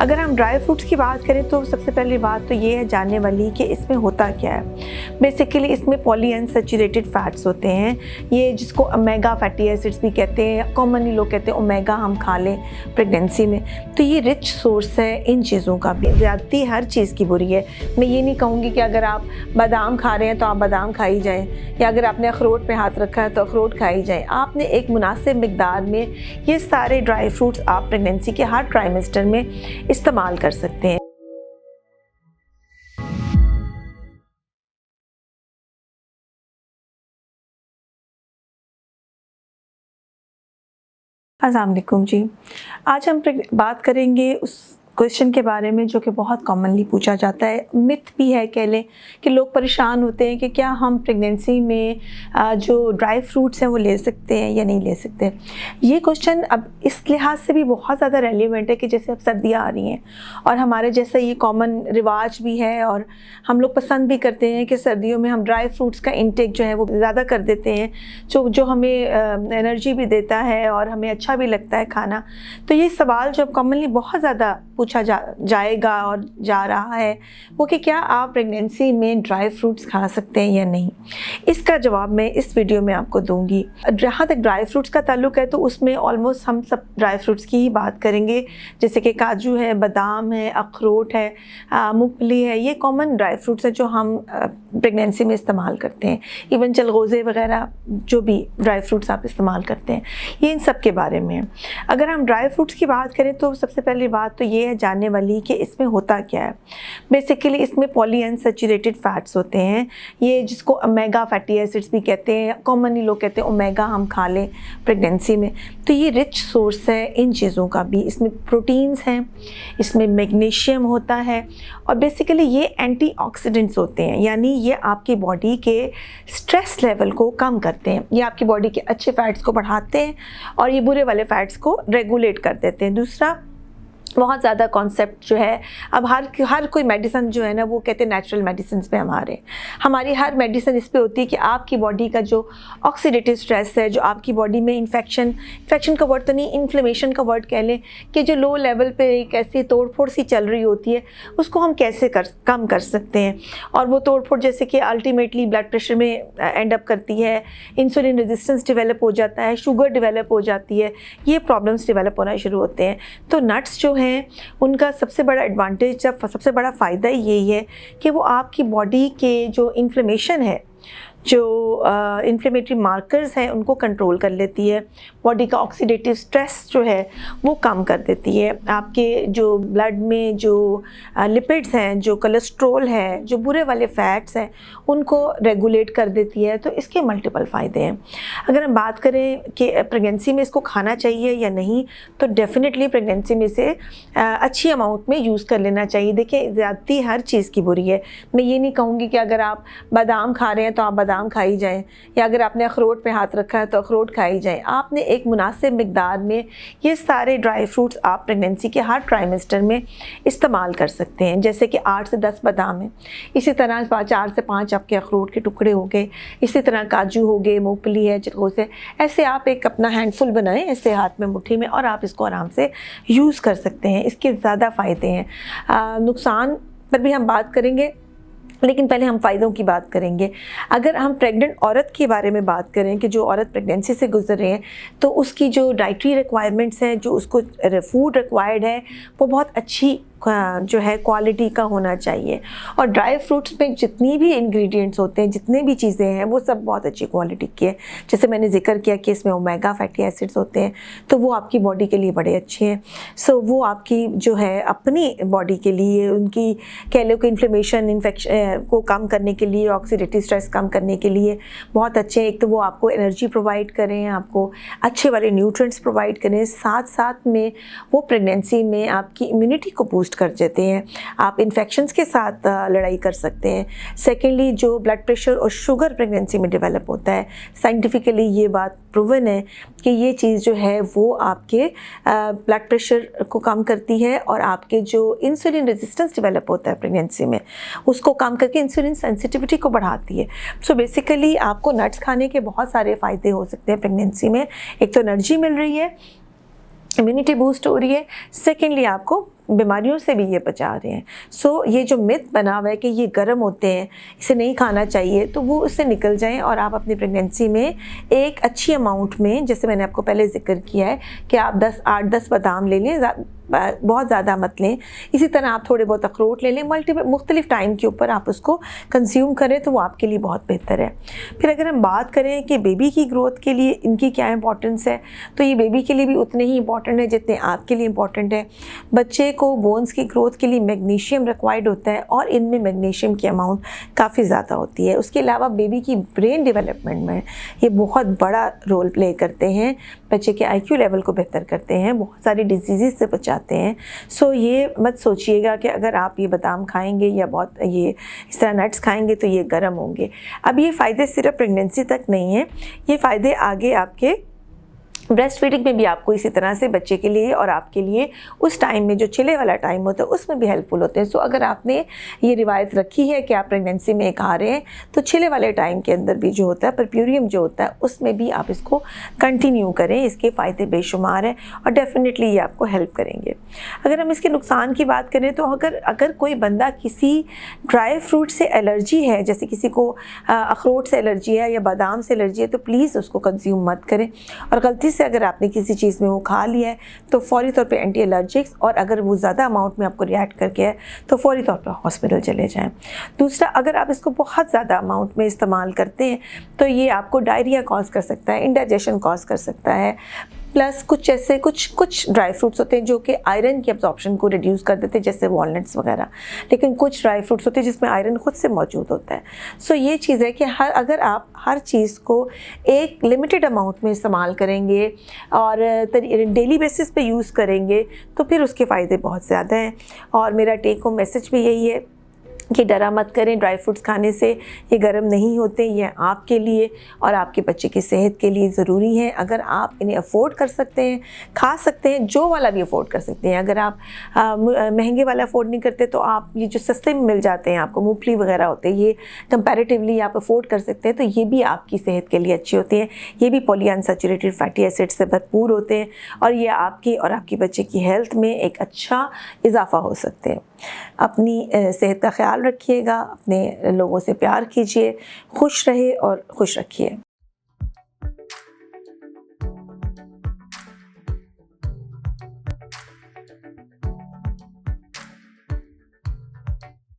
अगर हम dry fruits की बात करें तो सबसे पहली बात तो ये है जानने वाली कि इसमें होता क्या है। बेसिकली इसमें पॉलीअनसैचुरेटेड फैट्स होते हैं, ये जिसको ओमेगा फैटी एसिड्स भी कहते हैं। कॉमनली लोग कहते हैं ओमेगा हम खा लें प्रेगनेंसी में, तो ये रिच सोर्स है इन चीज़ों का भी। ज़्यादती हर चीज़ की बुरी है। मैं ये नहीं कहूँगी कि अगर आप बादाम खा रहे हैं तो आप बादाम खाई जाएँ, या अगर आपने अखरोट पे हाथ रखा है तो अखरोट खाई जाएँ। आपने एक मुनासिब मिकदार में ये सारे ड्राई फ्रूट्स आप प्रेगनेंसी के हर ट्राइमेस्टर में इस्तेमाल कर सकते हैं। अस्सलाम वालेकुम जी। आज हम बात करेंगे उस क्वेश्चन के बारे में जो कि बहुत कॉमनली पूछा जाता है, मिथ भी है कह लें, कि लोग परेशान होते हैं कि क्या हम प्रेगनेंसी में जो ड्राई फ्रूट्स हैं वो ले सकते हैं या नहीं ले सकते। ये क्वेश्चन अब इस लिहाज से भी बहुत ज़्यादा रेलिवेंट है कि जैसे अब सर्दियाँ आ रही हैं और हमारे जैसा ये कॉमन रिवाज भी है और हम लोग पसंद भी करते हैं कि सर्दियों में हम ड्राई फ्रूट्स का इंटेक जो है वो ज़्यादा कर देते हैं, जो हमें एनर्जी भी देता है और हमें अच्छा भी लगता है खाना। तो ये सवाल जो कॉमनली बहुत ज़्यादा पूछा जाएगा और जा रहा है वो कि क्या आप प्रेगनेंसी में ड्राई फ्रूट्स खा सकते हैं या नहीं। इसका जवाब मैं इस वीडियो में आपको दूंगी। जहाँ तक ड्राई फ्रूट्स का ताल्लुक है तो उसमें ऑलमोस्ट हम सब ड्राई फ्रूट्स की ही बात करेंगे, जैसे कि काजू है, बादाम है, अखरोट है, मूंगफली है। ये कॉमन ड्राई फ्रूट्स हैं जो हम प्रेगनेंसी में इस्तेमाल करते हैं। इवन चलगोज़े वगैरह जो भी ड्राई फ्रूट्स आप इस्तेमाल करते हैं, ये इन सब के बारे में है। अगर हम ड्राई फ्रूट्स की बात करें तो सबसे पहली बात तो ये है जानने वाली कि इसमें होता क्या है। बेसिकली इसमें पॉलीअनसैचुरेटेड फैट्स होते हैं, ये जिसको ओमेगा फैटी एसिड्स भी कहते हैं। कॉमनली लोग कहते हैं ओमेगा हम खा लें प्रेगनेंसी में, तो ये रिच सोर्स है इन चीज़ों का भी। इसमें प्रोटीन्स हैं, इसमें मैग्नीशियम होता है और बेसिकली ये एंटीऑक्सीडेंट्स होते हैं, यानी ये आपकी बॉडी के स्ट्रेस लेवल को कम करते हैं। ये आपकी बॉडी के अच्छे फैट्स को बढ़ाते हैं और ये बुरे वाले फैट्स को रेगुलेट कर देते हैं। दूसरा बहुत ज़्यादा कॉन्सेप्ट जो है, अब हर कोई मेडिसिन जो है ना वो कहते हैं नेचुरल मेडिसिन पे हमारी हर मेडिसिन इस पे होती है कि आपकी बॉडी का जो ऑक्सीडेटिव स्ट्रेस है, जो आपकी बॉडी में इन्फेक्शन का वर्ड तो नहीं, इन्फ्लेमेशन का वर्ड कह लें, कि जो लो लेवल पे एक ऐसी तोड़ फोड़ सी चल रही होती है उसको हम कैसे कम कर सकते हैं। और वो तोड़ फोड़ जैसे कि अल्टीमेटली ब्लड प्रेशर में एंड अप करती है, इंसुलिन रेजिस्टेंस डेवलप हो जाता है, शुगर डेवलप हो जाती है, ये प्रॉब्लम्स डेवलप होना शुरू होते हैं। तो नट्स जो हैं उनका सबसे बड़ा एडवांटेज, सबसे बड़ा फ़ायदा यही है कि वो आपकी बॉडी के जो इन्फ्लेमेशन है, जो इन्फ्लेमेटरी मार्कर्स हैं उनको कंट्रोल कर लेती है। बॉडी का ऑक्सीडेटिव स्ट्रेस जो है वो कम कर देती है। आपके जो ब्लड में जो लिपिड्स हैं, जो कोलेस्ट्रॉल है, जो बुरे वाले फैट्स हैं, उनको रेगुलेट कर देती है। तो इसके मल्टीपल फ़ायदे हैं। अगर हम बात करें कि प्रेगनेंसी में इसको खाना चाहिए या नहीं, तो डेफिनेटली प्रेगनेंसी में से अच्छी अमाउंट में यूज़ कर लेना चाहिए। देखिए, ज़्यादती हर चीज़ की बुरी है। मैं ये नहीं कहूँगी कि अगर आप बादाम खा रहे हैं तो आप बादाम खाई जाएं, या अगर आपने अखरोट पे हाथ रखा है तो अखरोट खाई जाएं। आपने एक मुनासिब मिकदार में ये सारे ड्राई फ्रूट्स आप प्रेगनेंसी के हर ट्राइमेस्टर में इस्तेमाल कर सकते हैं। जैसे कि 8 से 10 बादाम हैं, इसी तरह 4 से 5 आपके अखरोट के टुकड़े हो गए, इसी तरह काजू हो गए, मूंगफली है, चिरगोज़े, ऐसे आप एक अपना हैंडफुल बनाएं ऐसे हाथ में, मुट्ठी में, और आप इसको आराम से यूज़ कर सकते हैं। इसके ज़्यादा फ़ायदे हैं। नुकसान पर भी हम बात करेंगे, लेकिन पहले हम फ़ायदों की बात करेंगे। अगर हम प्रेग्नेंट औरत के बारे में बात करें कि जो औरत प्रेगनेंसी से गुजर रहे हैं, तो उसकी जो डाइटरी रिक्वायरमेंट्स हैं, जो उसको फूड रिक्वायर्ड है, वो बहुत अच्छी जो है क्वालिटी का होना चाहिए। और ड्राई फ्रूट्स में जितनी भी इंग्रेडिएंट्स होते हैं, जितने भी चीज़ें हैं, वो सब बहुत अच्छी क्वालिटी की है। जैसे मैंने जिक्र किया कि इसमें ओमेगा फैटी एसिड्स होते हैं, तो वो आपकी बॉडी के लिए बड़े अच्छे हैं। सो वो आपकी जो है अपनी बॉडी के लिए, उनकी कह लो कि इन्फ्लेमेशन, इन्फेक्शन को कम करने के लिए, ऑक्सीडेटिव स्ट्रेस कम करने के लिए बहुत अच्छे हैं। एक तो वो आपको एनर्जी प्रोवाइड करें, आपको अच्छे वाले न्यूट्रिएंट्स प्रोवाइड करें, साथ साथ में वो प्रेगनेंसी में आपकी इम्यूनिटी को बूस्ट कर देते हैं। आप इन्फेक्शंस के साथ लड़ाई कर सकते हैं। सेकेंडली, जो ब्लड प्रेशर और शुगर प्रेगनेंसी में डेवलप होता है, साइंटिफिकली ये बात प्रूवन है कि ये चीज़ जो है वो आपके ब्लड प्रेशर को कम करती है और आपके जो इंसुलिन रेजिस्टेंस डेवलप होता है प्रेगनेंसी में, उसको कम करके इंसुलिन सेंसिटिविटी को बढ़ाती है। सो बेसिकली आपको नट्स खाने के बहुत सारे फ़ायदे हो सकते हैं प्रेगनेंसी में। एक तो एनर्जी मिल रही है, इम्यूनिटी बूस्ट हो रही है, सेकेंडली आपको बीमारियों से भी ये बचा रहे हैं। सो ये जो मिथ बना हुआ है कि ये गर्म होते हैं, इसे नहीं खाना चाहिए, तो वो उससे निकल जाएं और आप अपनी प्रेगनेंसी में एक अच्छी अमाउंट में, जैसे मैंने आपको पहले जिक्र किया है कि आप 8-10 बादाम ले लें, बहुत ज़्यादा मत लें। इसी तरह आप थोड़े बहुत अखरोट ले लें, मुख्तलिफ टाइम के ऊपर आप उसको कंज्यूम करें तो वो आपके लिए बहुत बेहतर है। फिर अगर हम बात करें कि बेबी की ग्रोथ के लिए इनकी क्या इंपॉर्टेंस है, तो ये बेबी के लिए भी उतने ही इंपॉर्टेंट है जितने आपके लिए इंपॉर्टेंट है। बच्चे को बोन्स की ग्रोथ के लिए मैग्नीशियम रिक्वायर्ड होता है और इनमें मैग्नीशियम की अमाउंट काफ़ी ज़्यादा होती है। उसके अलावा बेबी की ब्रेन डेवलपमेंट में ये बहुत बड़ा रोल प्ले करते हैं, बच्चे के IQ लेवल को बेहतर करते हैं, बहुत सारी डिजीज़ से बचाते हैं। सो ये मत सोचिएगा कि अगर आप ये बादाम खाएंगे या बहुत ये इस तरह नट्स खाएंगे तो ये गर्म होंगे। अब ये फ़ायदे सिर्फ प्रेगनेंसी तक नहीं है, ये फ़ायदे आगे आपके ब्रेस्ट फीडिंग में भी आपको इसी तरह से बच्चे के लिए और आपके लिए उस टाइम में जो छिले वाला टाइम होता है उसमें भी हेल्पफुल होते हैं। सो अगर आपने ये रिवायत रखी है कि आप प्रेगनेंसी में खा रहे हैं तो छिले वाले टाइम के अंदर भी जो होता है परप्यूरियम जो होता है उसमें भी आप इसको कंटिन्यू करें। इसके फ़ायदे बेशुमार हैं और डेफिनेटली ये आपको हेल्प करेंगे। अगर हम इसके नुकसान की बात करें तो अगर कोई बंदा किसी ड्राई फ्रूट से एलर्जी है, जैसे किसी को अखरोट से एलर्जी है या बादाम से एलर्जी है, तो प्लीज़ उसको कंज्यूम मत करें। और गलती से अगर आपने किसी चीज़ में वो खा लिया है तो फौरी तौर पे एंटी एलर्जिक्स, और अगर वो ज़्यादा अमाउंट में आपको रिएक्ट करके है तो फौरी तौर पे हॉस्पिटल चले जाएं। दूसरा, अगर आप इसको बहुत ज़्यादा अमाउंट में इस्तेमाल करते हैं तो ये आपको डायरिया कॉज कर सकता है, इंडाइजेशन कॉज कर सकता है। प्लस कुछ ड्राई फ्रूट्स होते हैं जो कि आयरन की एब्जॉर्प्शन को रिड्यूस कर देते हैं, जैसे वॉलनट्स वगैरह, लेकिन कुछ ड्राई फ्रूट्स होते हैं जिसमें आयरन खुद से मौजूद होता है। सो ये चीज़ है कि अगर आप हर चीज़ को एक लिमिटेड अमाउंट में इस्तेमाल करेंगे और डेली बेसिस पे यूज़ करेंगे तो फिर उसके फ़ायदे बहुत ज़्यादा हैं। और मेरा टेक होम मैसेज भी यही है कि डरा मत करें, ड्राई फ्रूट्स खाने से ये गर्म नहीं होते, ये आपके लिए और आपके बच्चे की सेहत के लिए ज़रूरी है। अगर आप इन्हें अफोर्ड कर सकते हैं, खा सकते हैं, जो वाला भी अफोर्ड कर सकते हैं। अगर आप महंगे वाला अफोर्ड नहीं करते तो आप ये जो सस्ते में मिल जाते हैं आपको, मूंगफली वगैरह होते हैं, ये कंपैरेटिवली आप अफोर्ड कर सकते हैं तो ये भी आपकी सेहत के लिए अच्छे होते हैं। ये भी पॉलीअनसैचुरेटेड फैटी एसिड से भरपूर होते हैं और ये आपकी और आपके बच्चे की हेल्थ में एक अच्छा इजाफा हो सकते हैं। अपनी सेहत का ख्याल रखिएगा, अपने लोगों से प्यार कीजिए, खुश रहिए और खुश रखिए।